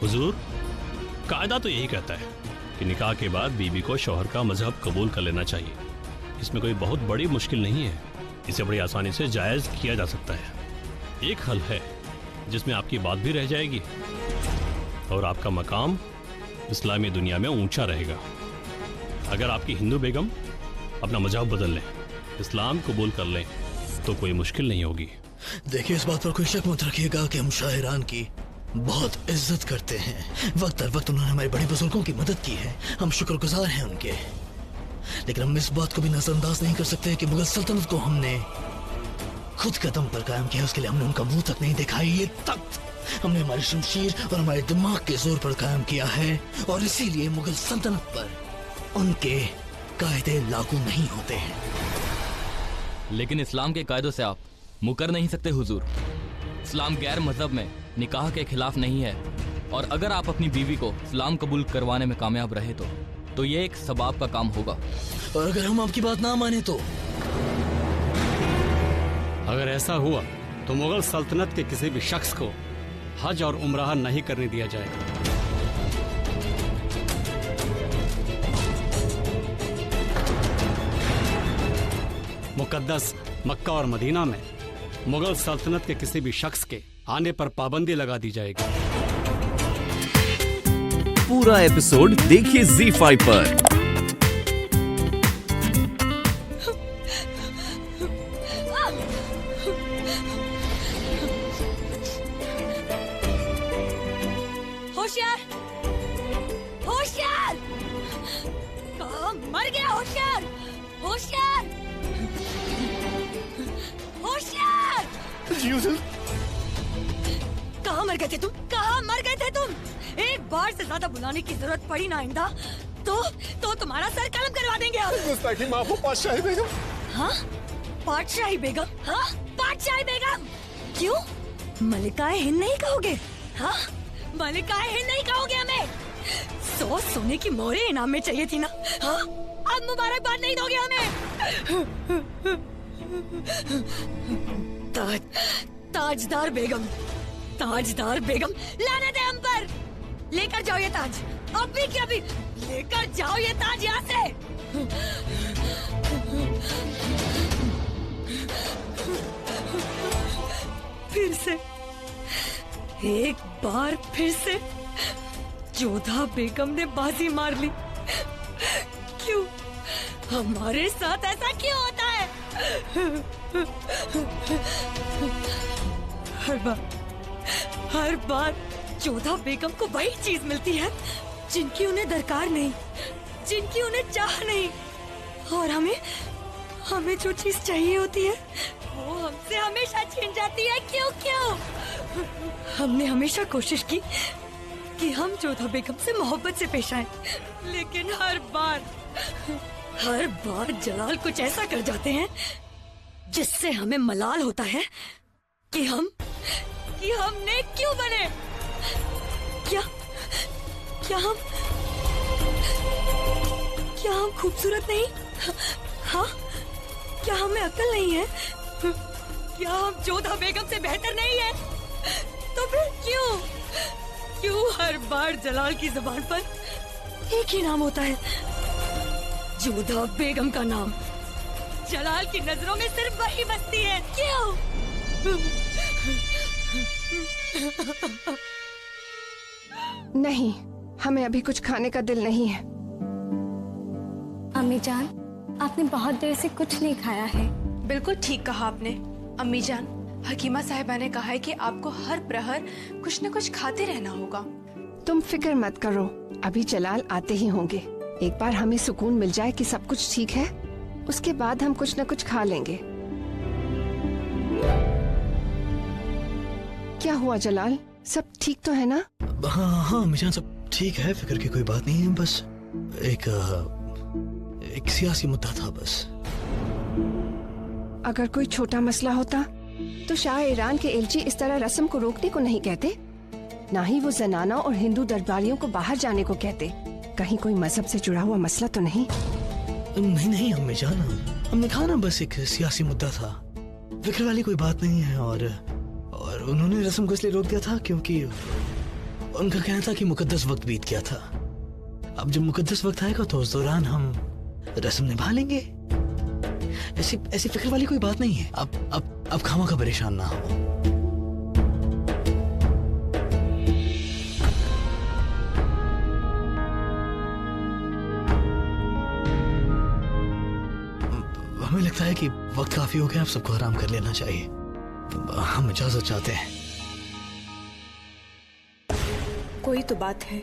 हुजूर, कायदा तो यही कहता है कि निकाह के बाद बीबी को शौहर का मजहब कबूल कर लेना चाहिए। इसमें कोई बहुत बड़ी मुश्किल नहीं है, इसे बड़ी आसानी से जायज किया जा सकता है। एक हल है जिसमें आपकी बात भी रह जाएगी और आपका मकाम इस्लामी दुनिया में ऊंचा रहेगा। अगर आपकी हिंदू बेगम अपना मजहब बदल लें, इस्लाम कबूल कर लें, तो कोई मुश्किल नहीं होगी। देखिए, इस बात पर कोई शक मत रखिएगा कि हम शाह ईरान की बहुत इज्जत करते हैं। वक्त हर वक्त उन्होंने हमारे बड़े बुजुर्गों की मदद की है, हम शुक्रगुजार हैं उनके। लेकिन हम इस बात को भी नजरअंदाज नहीं कर सकते कि मुगल सल्तनत को हमने खुद कदम पर कायम किया, उसके लिए हमने उनका मुंह तक नहीं देखा। ये तख्त हमने हमारी शमशीर और हमारे दिमाग के जोर पर कायम किया है, और इसीलिए मुगल सल्तनत पर उनके कायदे लागू नहीं होते हैं। लेकिन इस्लाम के कायदों से आप मुकर नहीं सकते हुजूर। इस्लाम गैर मजहब में निकाह के खिलाफ नहीं है, और अगर आप अपनी बीवी को इस्लाम कबूल करवाने में कामयाब रहे तो ये एक सबाब का काम होगा। और अगर हम आपकी बात ना माने तो? अगर ऐसा हुआ तो मुगल सल्तनत के किसी भी शख्स को हज और उम्राह नहीं करने दिया जाएगा। मुकद्दस मक्का और मदीना में मुगल सल्तनत के किसी भी शख्स के आने पर पाबंदी लगा दी जाएगी। पूरा एपिसोड देखिए ZEE5 पर। होशियार, होशियार, कहाँ मर गया? होशियार, होशियार, होशियार! कहाँ मर गए थे तुम? कहाँ मर गए थे तुम? एक बार से ज्यादा बुलाने की जरूरत पड़ी ना आइंदा तो तुम्हारा सर कलम करवा देंगे हम। गुस्ताखी माफ हो पातशाही बेगम। हाँ, पातशाही बेगम? हाँ, पातशाही बेगम? क्यों? मलिकाए हिंद नहीं कहोगे? हाँ, मलिकाए हिंद नहीं कहोगे हमें? 100 सोने की मोहरें इनाम में चाहिए थी ना? हाँ, अब मुबारकबाद नहीं दोगे हमें? ताजदार बेगम, ताजदार बेगम, लानत है हम पर। लेकर जाओ ये ताज, अभी के अभी लेकर जाओ ये ताज यहाँ से। फिर से, एक बार फिर से जोधा बेगम ने बाजी मार ली। क्यों? हमारे साथ ऐसा क्यों होता है? हर बार जोधा बेगम को वही चीज मिलती है जिनकी उन्हें दरकार नहीं, जिनकी उन्हें चाह नहीं, और हमें जो चीज चाहिए होती है वो हमसे हमेशा छीन जाती है। क्यों? हमने हमेशा कोशिश की कि हम जोधा बेगम से मोहब्बत से पेश आए, लेकिन हर बार जलाल कुछ ऐसा कर जाते हैं जिससे हमें मलाल होता है कि हमने क्यों बने। क्या हम खूबसूरत नहीं? हाँ, क्या हमें अक्ल नहीं है? क्या हम जोधा बेगम से बेहतर नहीं है? तो फिर क्यों हर बार जलाल की जुबान पर एक ही नाम होता है, जोधा बेगम का नाम। जलाल की नजरों में सिर्फ वही बसती है। क्यों? नहीं, हमें अभी कुछ खाने का दिल नहीं है। अम्मी जान, आपने बहुत देर से कुछ नहीं खाया है। बिल्कुल ठीक कहा आपने अम्मी जान। हकीमा साहिबा ने कहा है कि आपको हर प्रहर कुछ न कुछ खाते रहना होगा। तुम फिक्र मत करो, अभी जलाल आते ही होंगे। एक बार हमें सुकून मिल जाए कि सब कुछ ठीक है, उसके बाद हम कुछ न कुछ खा लेंगे। क्या हुआ जलाल, सब ठीक तो है ना? हाँ मिजान, सब ठीक है, फिक्र की कोई बात नहीं है। बस एक सियासी मुद्दा था बस। अगर कोई छोटा मसला होता तो शाह ईरान के एलची इस तरह रस्म को रोकने को नहीं कहते, ना ही वो जनाना और हिंदू दरबारियों को बाहर जाने को कहते। कहीं कोई मजहब से जुड़ा हुआ मसला तो नहीं? नहीं अम्मी जान, हमने कहा ना बस एक सियासी मुद्दा था, फिक्र वाली कोई बात नहीं है। और उन्होंने रस्म को इसलिए रोक दिया था क्योंकि उनका कहना था कि मुकद्दस वक्त बीत गया था। अब जब मुकद्दस वक्त आएगा तो उस दौरान हम रस्म निभा लेंगे। ऐसी फिक्र वाली कोई बात नहीं है। अब खामा का परेशान ना हो। हमें लगता है कि वक्त काफी हो गया, अब सबको आराम कर लेना चाहिए। हम इजाजत चाहते हैं। कोई तो बात है,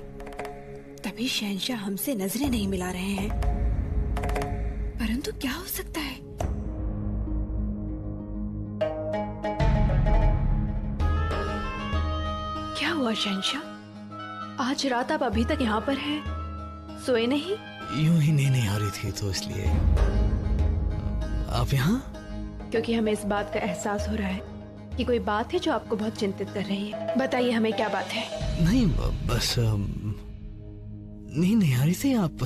तभी शहंशाह हमसे नजरें नहीं मिला रहे हैं। परंतु क्या हो सकता है? क्या हुआ शहंशाह? आज रात आप अभी तक यहाँ पर हैं, सोए नहीं? यूं ही नींद नहीं आ रही थी तो इसलिए। आप यहाँ? क्योंकि हमें इस बात का एहसास हो रहा है कि कोई बात है जो आपको बहुत चिंतित कर रही है। बताइए हमें क्या बात है? नहीं, बस नींद नहीं आ रही थी। आप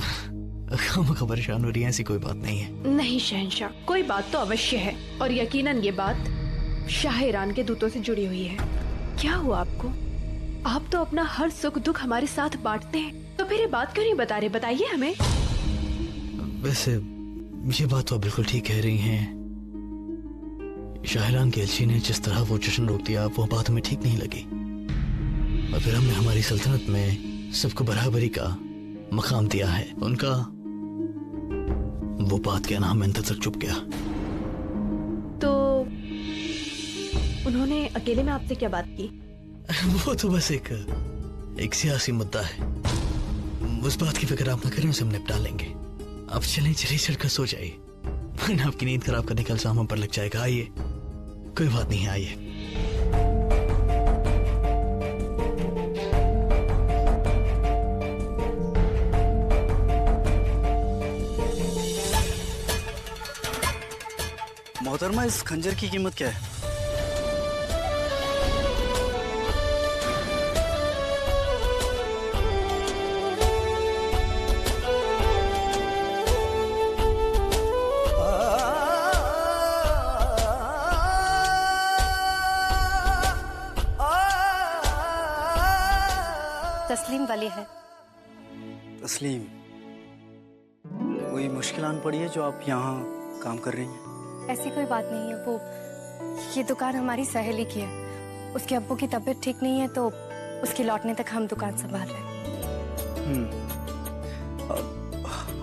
खामखा परेशान हो रही हैं, ऐसी कोई बात नहीं है। नहीं शहंशाह, कोई बात तो अवश्य है, और यकीनन ये बात शाह ईरान के दूतों से जुड़ी हुई है। क्या हुआ आपको? आप तो अपना हर सुख दुख हमारे साथ बांटते हैं, तो फिर ये बात क्यों नहीं बता रहे? बताइए हमें। वैसे ये बात तो बिल्कुल ठीक कह रही हैं। शाह ईरान के एलची ने जिस तरह वो जश्न रोक दिया, वो बात हमें ठीक नहीं लगी। और फिर हमने हमारी सल्तनत में सबको बराबरी का मकाम दिया है। उनका वो बात कहना हम इंतजार चुप गया। तो उन्होंने अकेले में आपसे क्या बात की? वो तो बस एक सियासी मुद्दा है। उस बात की फिक्र आप न करें, उसे हम निपटा लेंगे। आप चलें, चढ़कर सो जाइए, वरना आपकी नींद खराब करने का इल्जाम हम पर लग जाएगा। आइए, कोई बात नहीं है, आइए। मोहतरमा, इस खंजर की कीमत क्या है? तस्लीम वाली है। तस्लीम, कोई मुश्किल आन पड़ी है जो आप यहाँ काम कर रही हैं? ऐसी कोई बात नहीं है। वो ये दुकान हमारी सहेली की है। उसके अब्बू की तबीयत ठीक नहीं है, तो उसके लौटने तक हम दुकान संभाल रहे हैं।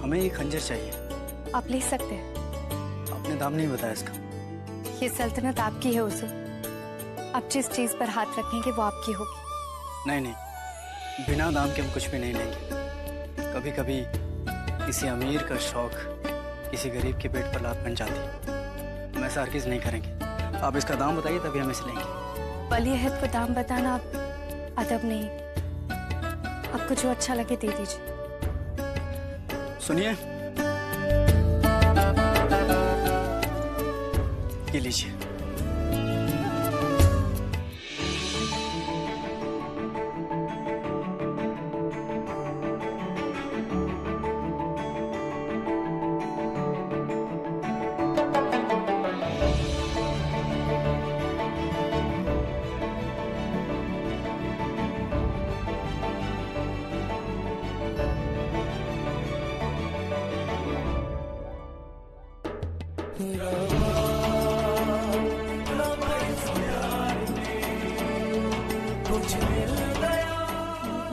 हमें ये खंजर चाहिए। आप ले सकते हैं। आपने दाम नहीं बताया इसका। ये सल्तनत आपकी है उसे। आप जिस चीज पर हाथ रखेंगे वो आपकी होगी। नहीं, बिना दाम के हम कुछ भी नहीं लेंगे। कभी कभी किसी अमीर का शौक किसी गरीब के पेट पर लात बन जाती है। हम ऐसा हरगिज़ नहीं करेंगे। आप इसका दाम बताइए, तभी हम इसे लेंगे। वली अहद को दाम बताना आप अदब नहीं। आपको जो अच्छा लगे दे दीजिए। सुनिए, ये लीजिए।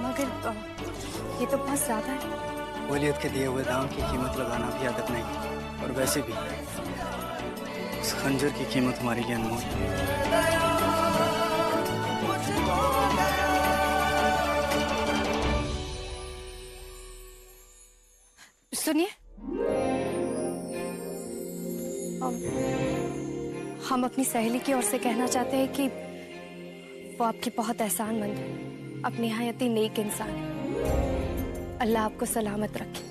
मगर ये तो बहुत ज्यादा है। वलीयत के दिए हुए दाम की कीमत लगाना भी अदब नहीं, और वैसे भी इस खंजर की कीमत हमारे लिए अनमोल है। सुनिए, हम अपनी सहेली की ओर से कहना चाहते हैं कि वो आपकी बहुत एहसानमंद है, अपनी निहायती नेक इंसान है। अल्लाह आपको सलामत रखे,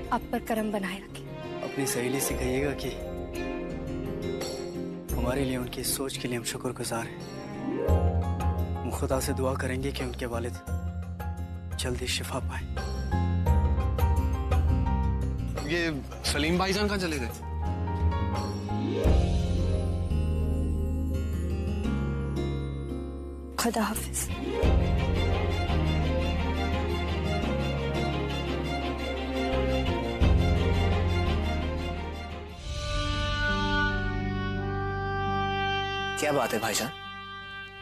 आप पर करम बनाए रखे। अपनी सहेली से कहिएगा कि हमारे लिए उनकी सोच के लिए हम शुक्रगुजार हैं। हम खुदा से दुआ करेंगे कि उनके वालिद जल्दी शिफा पाए। ये सलीम भाईजान कहाँ चले गए? खुदा हाफिज। क्या बात है भाईजान,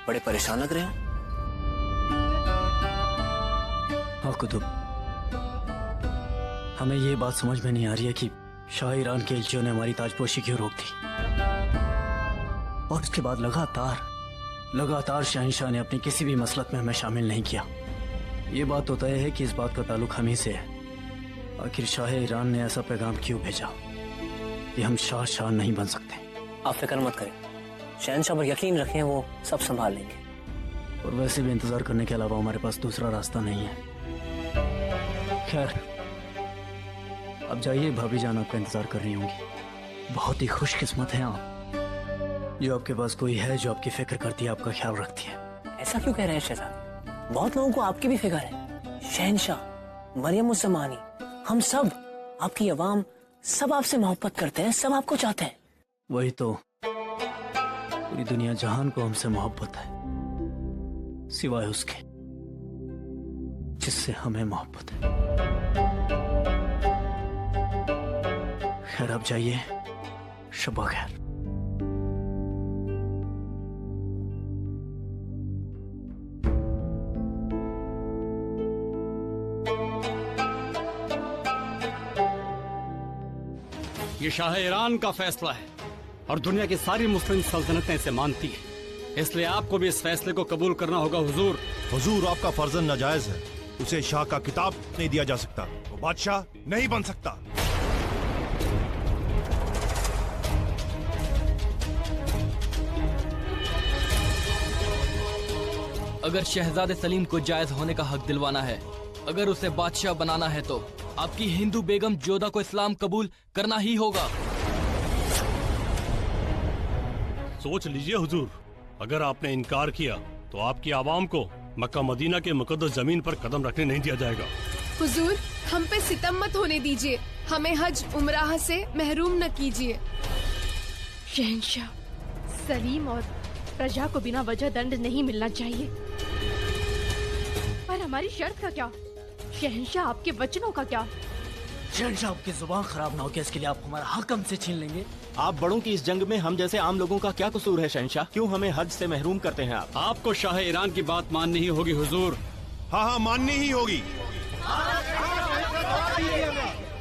बड़े परेशान लग रहे हो? हाँ कुतुब, हमें ये बात समझ में नहीं आ रही है कि शाह ईरान के एलचियों ने हमारी ताजपोशी क्यों रोक दी, और उसके बाद लगातार शहंशाह ने अपनी किसी भी मसलत में हमें शामिल नहीं किया। ये बात तो तय है कि इस बात का ताल्लुक हम ही से है। आखिर शाह ईरान ने ऐसा पैगाम क्यों भेजा कि हम शाह नहीं बन सकते? आप फिक्र मत करें, शहंशाह पर यकीन रखें, वो सब संभाल लेंगे। और वैसे भी इंतजार करने के अलावा हमारे पास दूसरा रास्ता नहीं है। खैर, अब जाइए, भाभी जान आपका इंतजार कर रही होंगी। बहुत ही खुशकिस्मत हैं आप, जो आपके पास कोई है जो आपकी फिक्र करती है, आपका ख्याल रखती है। ऐसा क्यों कह रहे हैं शहजाद? बहुत लोगों को आपकी भी फिक्र है। शहंशाह, मरियम उस जमानी, हम सब, आपकी अवाम, सब आपसे मोहब्बत करते हैं, सब आपको चाहते हैं। वही तो, पूरी दुनिया जहान को हमसे मोहब्बत है, सिवाय उसके जिससे हमें मोहब्बत है। खैर, आप जाइए, शब्बा खैर। ये शाह ईरान का फैसला है और दुनिया की सारी मुस्लिम सल्तनतें इसे मानती है, इसलिए आपको भी इस फैसले को कबूल करना होगा हुजूर। हुजूर, आपका फर्जन नाजायज है, उसे शाह का किताब नहीं दिया जा सकता, वो बादशाह नहीं बन सकता। अगर शहजादे सलीम को जायज होने का हक दिलवाना है, अगर उसे बादशाह बनाना है, तो आपकी हिंदू बेगम जोधा को इस्लाम कबूल करना ही होगा। सोच लीजिए हुजूर, अगर आपने इनकार किया तो आपकी आवाम को मक्का मदीना के मुकद्दस जमीन पर कदम रखने नहीं दिया जाएगा। हुजूर, हम पे सितम मत होने दीजिए, हमें हज उम्राह से महरूम न कीजिए। शहंशाह, सलीम और प्रजा को बिना वजह दंड नहीं मिलना चाहिए, पर हमारी शर्त का क्या? शहंशाह, आपके वचनों का क्या? शहंशाह, आपकी जुबान खराब ना हो क्या, इसके लिए आप हमारा हक हमसे छीन लेंगे? आप बड़ों की इस जंग में हम जैसे आम लोगों का क्या कसूर है शहंशाह? क्यों हमें हज से महरूम करते हैं आप? आपको शाह ईरान की बात माननी ही होगी हुजूर। हाँ, माननी ही होगी।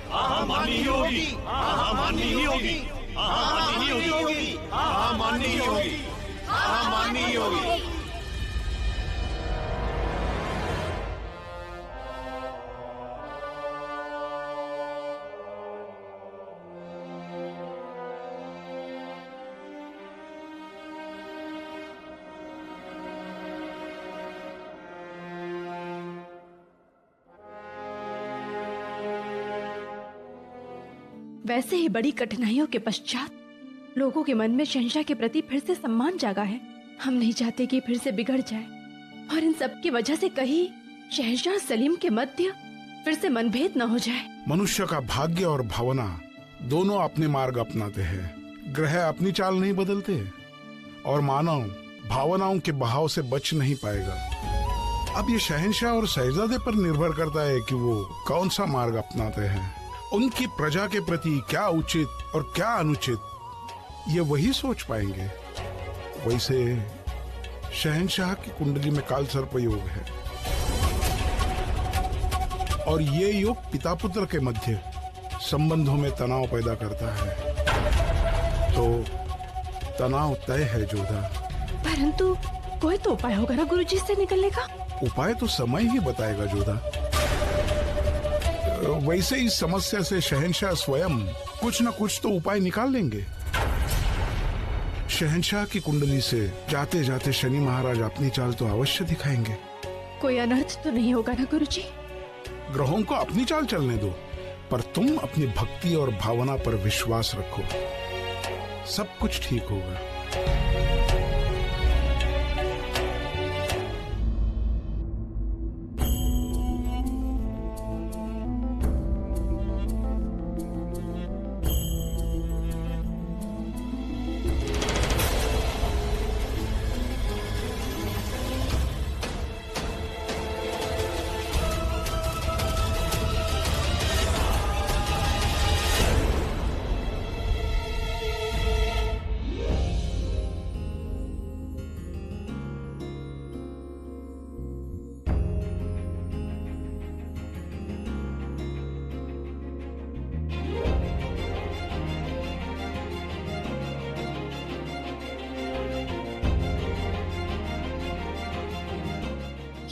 माननी ही होगी। माननी ही होगी। माननी ही होगी। माननी ही होगी। माननी ही होगी। वैसे ही बड़ी कठिनाइयों के पश्चात लोगों के मन में शहंशाह के प्रति फिर से सम्मान जागा है। हम नहीं चाहते कि फिर से बिगड़ जाए, और इन सब की वजह से कहीं शहंशाह सलीम के मध्य फिर से मनभेद न हो जाए। मनुष्य का भाग्य और भावना दोनों अपने मार्ग अपनाते हैं, ग्रह अपनी चाल नहीं बदलते, और मानव भावनाओं के बहाव से बच नहीं पाएगा। अब ये शहंशाह और शहजादे पर निर्भर करता है कि वो कौन सा मार्ग अपनाते हैं। उनकी प्रजा के प्रति क्या उचित और क्या अनुचित, ये वही सोच पाएंगे। वैसे शहंशाह की कुंडली में काल सर्प योग है, और ये योग पिता पुत्र के मध्य संबंधों में तनाव पैदा करता है, तो तनाव तय है जोधा। परंतु कोई तो उपाय होगा ना गुरुजी से निकलने का? उपाय तो समय ही बताएगा जोधा। वैसे इस समस्या से शहंशाह स्वयं कुछ न कुछ तो उपाय निकाल लेंगे। शहंशाह की कुंडली से जाते जाते शनि महाराज अपनी चाल तो अवश्य दिखाएंगे। कोई अनर्थ तो नहीं होगा ना गुरुजी? ग्रहों को अपनी चाल चलने दो, पर तुम अपनी भक्ति और भावना पर विश्वास रखो, सब कुछ ठीक होगा।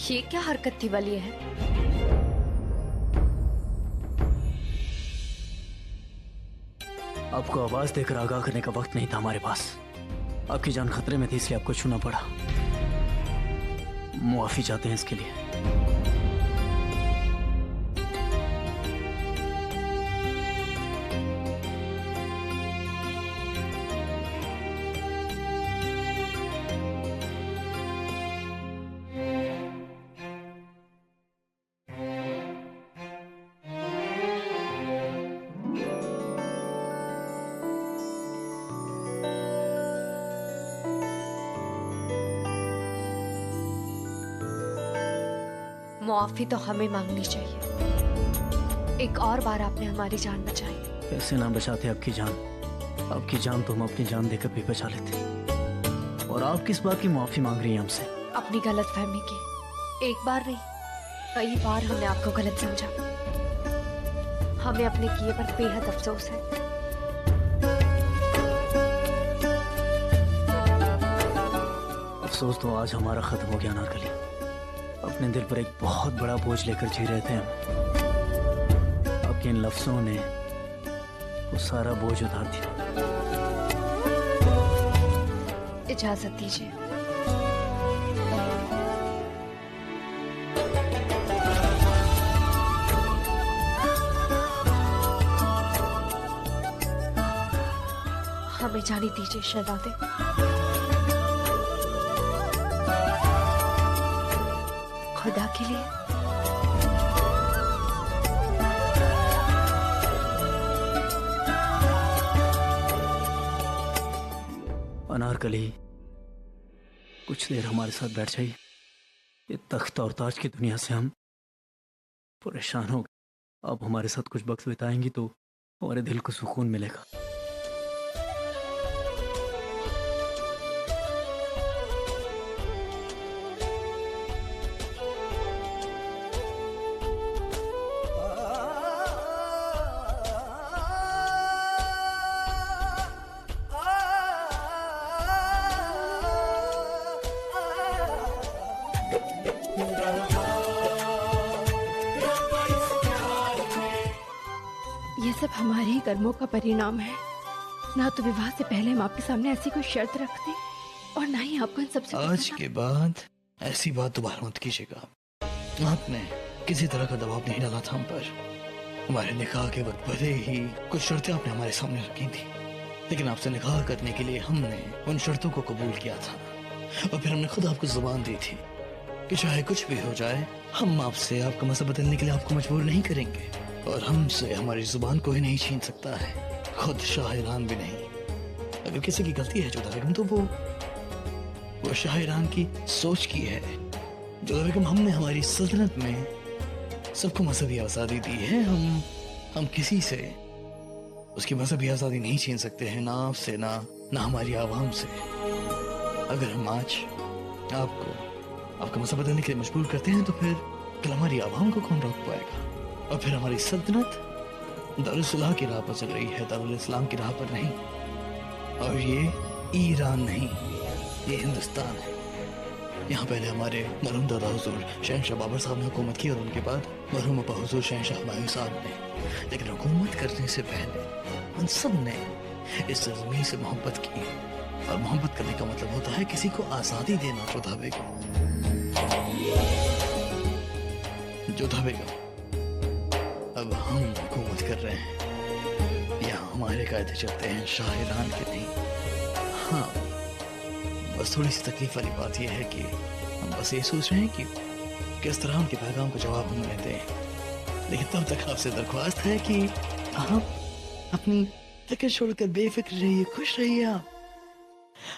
ये क्या हरकत थी वाली है? आपको आवाज देकर आगाह करने का वक्त नहीं था हमारे पास। आपकी जान खतरे में थी इसलिए आपको छूना पड़ा। मुआफी चाहते हैं इसके लिए। मुआफी तो हमें मांगनी चाहिए। एक और बार आपने हमारी जान बचाई। कैसे ना बचाते आपकी जान? आपकी जान तो हम अपनी जान देकर भी बचा लेते। और आप किस बात की मुआफी मांग रही हैं हमसे? अपनी गलत फहमी की। एक बार नहीं, कई बार हमने आपको गलत समझा। हमें अपने किए पर बेहद अफसोस है। अफसोस तो आज हमारा खत्म हो गया अनारकली। अपने दिल पर एक बहुत बड़ा बोझ लेकर जी रहे थे हम। आपके इन लफ्जों ने वो सारा बोझ उतार दिया। इजाजत दीजिए। हमें जाने दीजिए शहजादे। खुदा के लिए। अनारकली, कुछ देर हमारे साथ बैठ जाइए। ये तख्त और ताज की दुनिया से हम परेशान हो गए। आप हमारे साथ कुछ वक्त बिताएंगी तो हमारे दिल को सुकून मिलेगा। ये सब हमारे ही कर्मों का परिणाम है। ना तो विवाह से पहले हम आपके सामने ऐसी कोई शर्त रखते और ना ही आपको इन सबसे आज के बाद ऐसी बात दोबारा मत कीजिएगा। आपने किसी तरह का दबाव नहीं डाला था हम पर। हमारे निकाह के वक्त भले ही कुछ शर्तें आपने हमारे सामने रखी थी, लेकिन आपसे निकाह करने के लिए हमने उन शर्तों को कबूल किया था। और फिर हमने खुद आपको जुबान दी थी कि चाहे कुछ भी हो जाए, हम आपसे आपका मज़हब बदलने के लिए आपको मजबूर नहीं करेंगे। और हमसे हमारी जुबान कोई नहीं छीन सकता है, खुद शाह ईरान भी नहीं। अगर किसी की गलती है जोधा बेगम, तो वो शाह ईरान की सोच की है। जोधा बेगम, हमने हमारी सल्तनत में सबको मजहबी आज़ादी दी है। हम किसी से उसकी मजहबी आज़ादी नहीं छीन सकते हैं, ना आपसे ना हमारी आवाम से। अगर हम आज आपका मजहब बदलने के लिए मजबूर करते हैं, तो फिर कल हमारी आवाम को कौन रोक पाएगा? और फिर हमारी सल्तनत दारुल की राह पर चल रही है, दारुल इस्लाम की राह पर नहीं। और ये ईरान नहीं, ये हिंदुस्तान है। यहाँ पहले हमारे मरहूम दादा हुजूर शहनशाह बाबर साहब ने हुकूमत की, और उनके बाद मरहूम अपा हुजूर शहनशाह हुमायूं साहब ने। लेकिन हुकूमत करने से पहले उन सब ने इस ज़मीन से मोहब्बत की। और मोहब्बत करने का मतलब होता है किसी को आज़ादी देना। जोधा बेगम, अब हम हुकूमत कर रहे हैं। यहाँ हमारे कायदे चलते हैं, शाह ईरान के नहीं। हाँ, बस थोड़ी सी तकलीफ वाली बात यह है कि हम बस ये सोच रहे हैं कि किस तरह उनके पैगाम को जवाब हम लेते हैं। लेकिन तब तक आपसे दरख्वास्त है कि आप अपनी फिक्र छोड़कर बेफिक्र रहिए, खुश रहिए। आप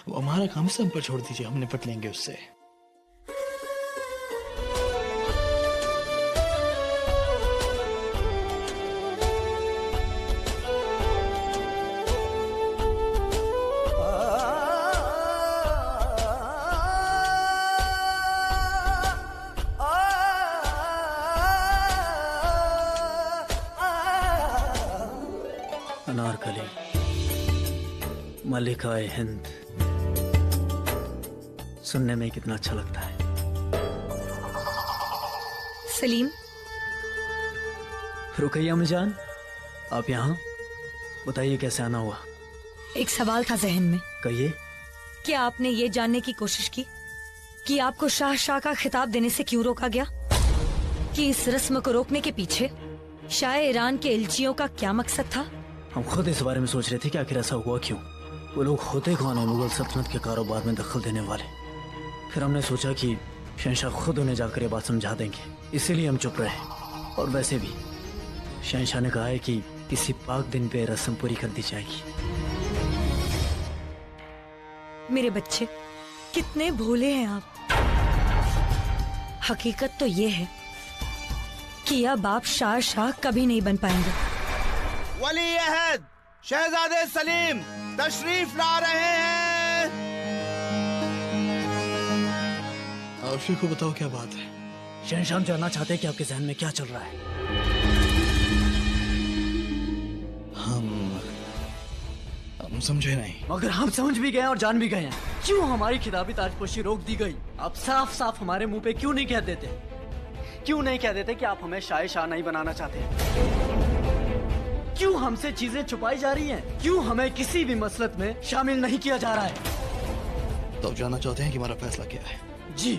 वो हमारा काम सब पर छोड़ दीजिए, हम निपट लेंगे उससे। अनारकली, मलिकाए हिंद, सुनने में कितना अच्छा लगता है। सलीम, रुकैया अम्मीजान, आप यहाँ? बताइए कैसे आना हुआ? एक सवाल था जहन में। कहिए। क्या आपने ये जानने की कोशिश की कि आपको शाह का खिताब देने से क्यों रोका गया? कि इस रस्म को रोकने के पीछे शाह ईरान के एलचियों का क्या मकसद था? हम खुद इस बारे में सोच रहे थे कि आखिर ऐसा हुआ क्यों। वो लोग होते कौन है मुगल सल्तनत के कारोबार में दखल देने वाले? फिर हमने सोचा कि शहंशाह खुद उन्हें जाकर ये बात समझा देंगे, इसीलिए हम चुप रहे। और वैसे भी शहंशाह ने कहा है कि इसी पाक दिन पे रस्म पूरी कर दी जाएगी। मेरे बच्चे कितने भोले हैं आप। हकीकत तो ये है कि अब आप शाह कभी नहीं बन पाएंगे। वली अहद शहजादे सलीम तशरीफ ला रहे हैं। आप शेख को बताओ क्या बात है। शहंशाह जानना चाहते हैं कि आपके जहन में क्या चल रहा है। हम समझे नहीं। मगर हम समझ भी गए और जान भी गए हैं। क्यों हमारी खिताबी ताजपोशी रोक दी गई? आप साफ साफ हमारे मुंह पे क्यों नहीं कह देते? क्यों नहीं कह देते कि आप हमें शाह नहीं बनाना चाहते? क्यों हमसे चीजें छुपाई जा रही हैं? क्यों हमें किसी भी मसलत में शामिल नहीं किया जा रहा है? तो आप जानना चाहते हैं कि हमारा फैसला क्या है? जी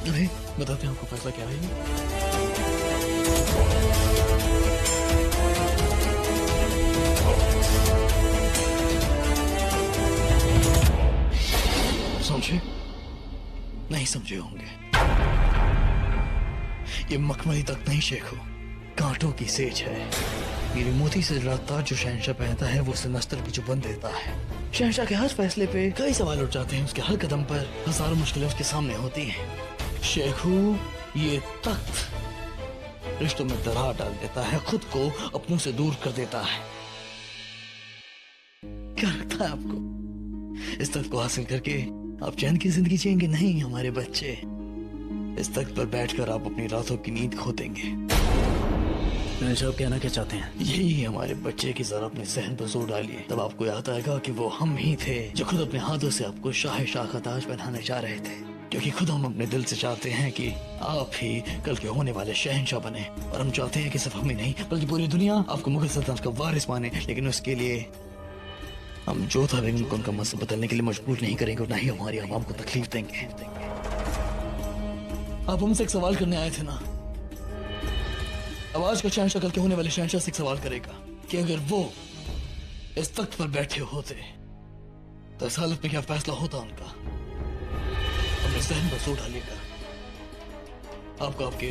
नहीं, बताते हैं आपको फैसला क्या है। समझे? नहीं समझे होंगे। ये मखमली तक नहीं शेखो, कांटों की सेज है। मेरी मोती से जड़ा ताज जो शहंशाह पहनता है वो उसे नस्तर की चुभन देता है। शहंशाह के हर फैसले पे कई सवाल उठ जाते हैं। उसके हर कदम पर हजारों मुश्किलें उसके सामने होती हैं। शेखू, ये तख्त रिश्तों में दरार डाल देता है, खुद को अपनों से दूर कर देता है। क्या लगता है आपको इस तख्त को हासिल करके आप चैन की जिंदगी जिएंगे? नहीं हमारे बच्चे, इस तख्त पर बैठकर आप अपनी रातों की नींद खो देंगे। आप कहना क्या चाहते हैं? यही हमारे बच्चे की जरा अपने सहन पर जोर डालिए, तब आपको याद आएगा कि वो हम ही थे जो खुद अपने हाथों से आपको शाह का ताज पहनाने जा रहे थे। क्योंकि खुद हम अपने दिल से चाहते हैं कि आप ही कल के होने वाले शहंशाह बने। और हम चाहते हैं कि सिर्फ हम ही नहीं बल्कि पूरी दुनिया आपको मुगल सल्तनत का वारिस माने। लेकिन उसके लिए हम जोधा बेगम को उनका मसला बदलने के लिए मजबूर नहीं करेंगे और ना ही हमारी आवाम को तकलीफ देंगे। आप हमसे एक सवाल करने आए थे ना? अब आज का शहंशाह कल के होने वाले शहंशाह से एक सवाल करेगा कि अगर वो इस तख्त पर बैठे होते तो इस हालत में क्या फैसला होता उनका? अपने सहन पर जोर डालिएगा, आपको आपके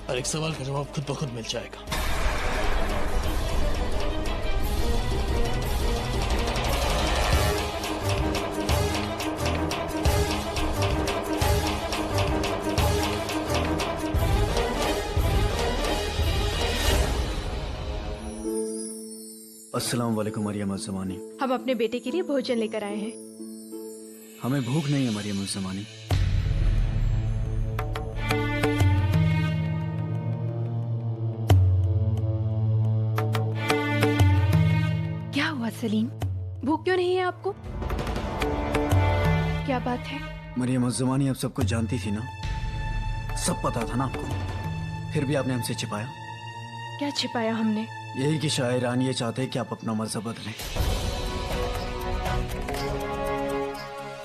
हर एक सवाल का जवाब खुद ब खुद मिल जाएगा। अस्सलाम वालेकुम मरियम ज़मानी। हम अपने बेटे के लिए भोजन लेकर आए हैं। हमें भूख नहीं है मरियम ज़मानी। क्या हुआ सलीम, भूख क्यों नहीं है आपको? क्या बात है? मरियम ज़मानी आप सब कुछ जानती थी ना? सब पता था ना आपको, फिर भी आपने हमसे छिपाया। क्या छिपाया हमने? यही कि शाह ईरान ये चाहते हैं कि आप अपना मजहब बदलें।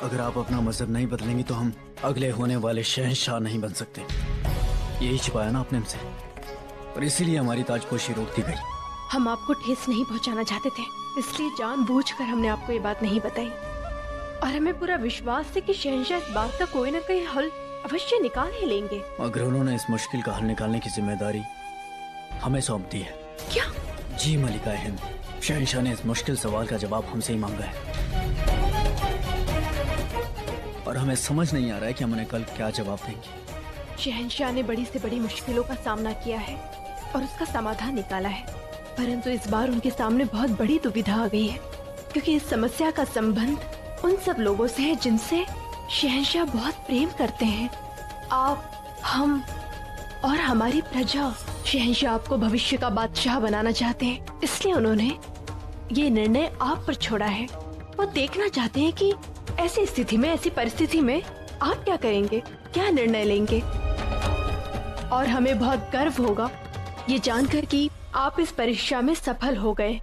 अगर आप अपना मजहब नहीं बदलेंगी तो हम अगले होने वाले शहंशाह नहीं बन सकते। यही छिपाया ना आपने हमसे, और इसीलिए हमारी ताजपोशी रोक दी गई। हम आपको ठेस नहीं पहुंचाना चाहते थे, इसलिए जानबूझकर हमने आपको ये बात नहीं बताई। और हमें पूरा विश्वास है कि शहंशाह इस बात का कोई ना कोई हल अवश्य निकाल ही लेंगे। मगर उन्होंने इस मुश्किल का हल निकालने की जिम्मेदारी हमें सौंप दी है। क्या? जी मलिका हिंद, शहंशाह ने इस मुश्किल सवाल का जवाब हमसे ही मांगा है, और हमें समझ नहीं आ रहा है कि हम उन्हें कल क्या जवाब देंगे। शहंशाह ने बड़ी से बड़ी मुश्किलों का सामना किया है और उसका समाधान निकाला है, परंतु इस बार उनके सामने बहुत बड़ी दुविधा आ गई है, क्योंकि इस समस्या का संबंध उन सब लोगों से है जिनसे शहंशाह बहुत प्रेम करते हैं। आप, हम और हमारी प्रजा। शहंशाह आपको भविष्य का बादशाह बनाना चाहते हैं, इसलिए उन्होंने ये निर्णय आप पर छोड़ा है। वो देखना चाहते हैं कि ऐसी स्थिति में, ऐसी परिस्थिति में आप क्या करेंगे, क्या निर्णय लेंगे। और हमें बहुत गर्व होगा ये जानकर कि आप इस परीक्षा में सफल हो गए।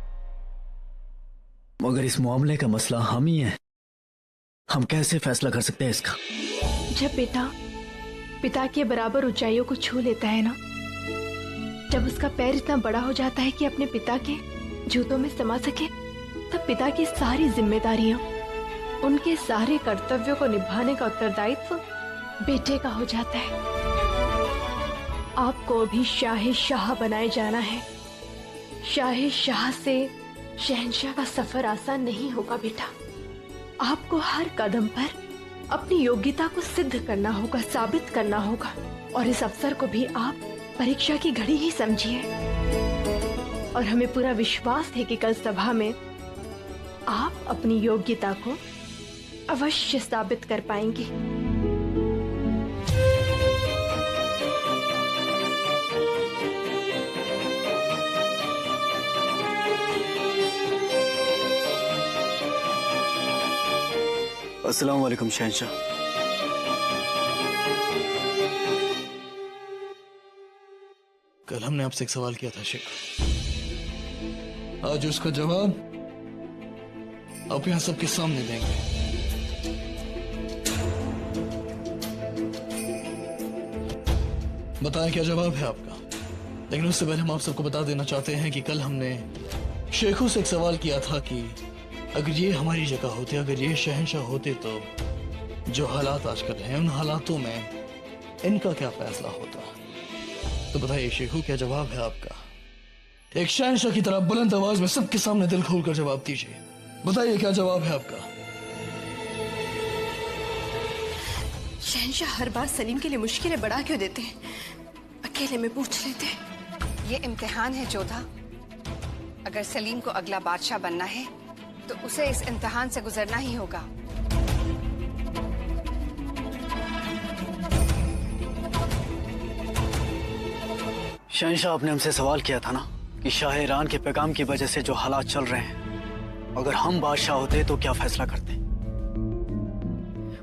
मगर इस मामले का मसला हम ही हैं। हम कैसे फैसला कर सकते हैं इसका? जब पिता के बराबर ऊंचाइयों को छू लेता है ना, जब उसका पैर इतना बड़ा हो जाता है कि अपने पिता के जूतों में समा सके, तब पिता की सारी जिम्मेदारियां, उनके सारे कर्तव्यों को निभाने का उत्तरदायित्व बेटे का हो जाता है। आपको भी शाह बनाए जाना है। शाह से शहंशाह का सफर आसान नहीं होगा बेटा। आपको हर कदम पर अपनी योग्यता को सिद्ध करना होगा, साबित करना होगा। और इस अवसर को भी आप परीक्षा की घड़ी ही समझिए। और हमें पूरा विश्वास है कि कल सभा में आप अपनी योग्यता को अवश्य साबित कर पाएंगे। अस्सलाम वालेकुम शहंशाह। कल हमने आपसे एक सवाल किया था शेख, आज उसका जवाब आप यहाँ सबके सामने देंगे। बताएं क्या जवाब है आपका। लेकिन उससे पहले हम आप सबको बता देना चाहते हैं कि कल हमने शेखों से एक सवाल किया था कि अगर ये हमारी जगह होते, अगर ये शहंशाह होते, तो जो हालात आज कर रहे हैं उन हालातों में इनका क्या फैसला होता। तो बताइए शेखों, क्या जवाब है आपका? एक शहंशाह की तरह बुलंद आवाज में सबके सामने दिल खोलकर जवाब दीजिए। बताइए क्या जवाब है आपका? शहंशाह हर बार सलीम के लिए मुश्किलें बढ़ा क्यों देते हैं? अकेले में पूछ लेते हैं। ये इम्तिहान है जोधा। अगर सलीम को अगला बादशाह बनना है तो उसे इस इम्तिहान से गुजरना ही होगा। शहंशाह, आपने हमसे सवाल किया था ना कि शाह ईरान के पैगाम की वजह से जो हालात चल रहे हैं, अगर हम बादशाह होते तो क्या फैसला करते?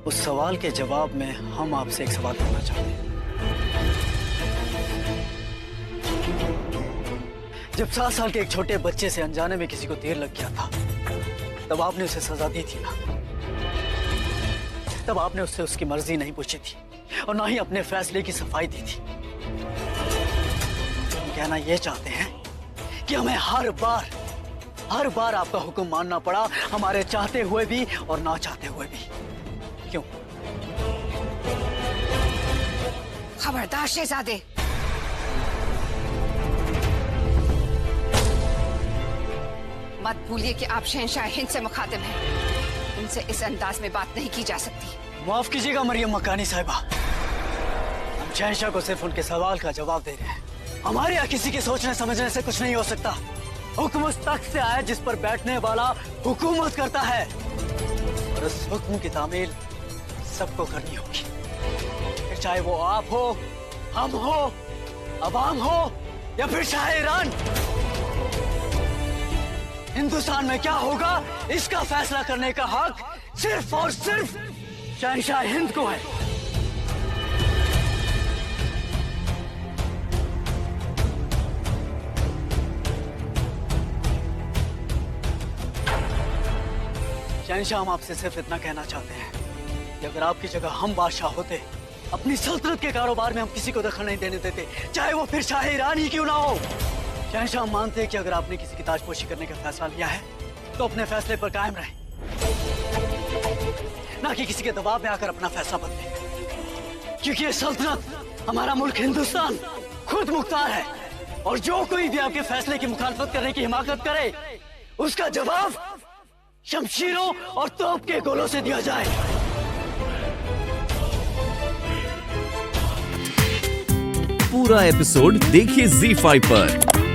उस सवाल के जवाब में हम आपसे एक सवाल करना चाहते हैं। जब 7 साल के एक छोटे बच्चे से अनजाने में किसी को तीर लग गया था, तब आपने उसे सजा दी थी ना? तब आपने उससे उसकी मर्जी नहीं पूछी थी और ना ही अपने फैसले की सफाई दी थी। कहना ये चाहते हैं कि हमें हर बार आपका हुक्म मानना पड़ा, हमारे चाहते हुए भी और ना चाहते हुए भी। क्यों? खबरदार शहजादे, मत भूलिए कि आप शहंशाह हिंद से मुखातिब हैं। उनसे इस अंदाज में बात नहीं की जा सकती। माफ कीजिएगा मरियम मकानी साहिबा, हम शहंशाह को सिर्फ उनके सवाल का जवाब दे रहे हैं। हमारे या किसी के सोचने समझने से कुछ नहीं हो सकता। हुक्म उस तख्त से आया जिस पर बैठने वाला हुकूमत करता है, और उस हुक्म की तामील सबको करनी होगी। फिर चाहे वो आप हो, हम हो, अवाम हो या फिर शाह ईरान। हिंदुस्तान में क्या होगा इसका फैसला करने का हक सिर्फ और सिर्फ शहंशाह हिंद को है। शहंशाह, हम आपसे सिर्फ इतना कहना चाहते हैं कि अगर आपकी जगह हम बादशाह होते, अपनी सल्तनत के कारोबार में हम किसी को दखल नहीं देने देते, चाहे वो फिर शाह ईरान ही क्यों ना हो। शहंशाह, हम मानते हैं कि अगर आपने किसी की ताजपोशी करने का फैसला लिया है तो अपने फैसले पर कायम रहें, ना कि किसी के दबाव में आकर अपना फैसला बदलें। क्योंकि ये सल्तनत, हमारा मुल्क हिंदुस्तान खुद मुख्तार है, और जो कोई भी आपके फैसले की मुखालफत करने की हिमाकत करे, उसका जवाब शमशीरों और तोप के गोलों से दिया जाए। पूरा एपिसोड देखिए ZEE5 पर।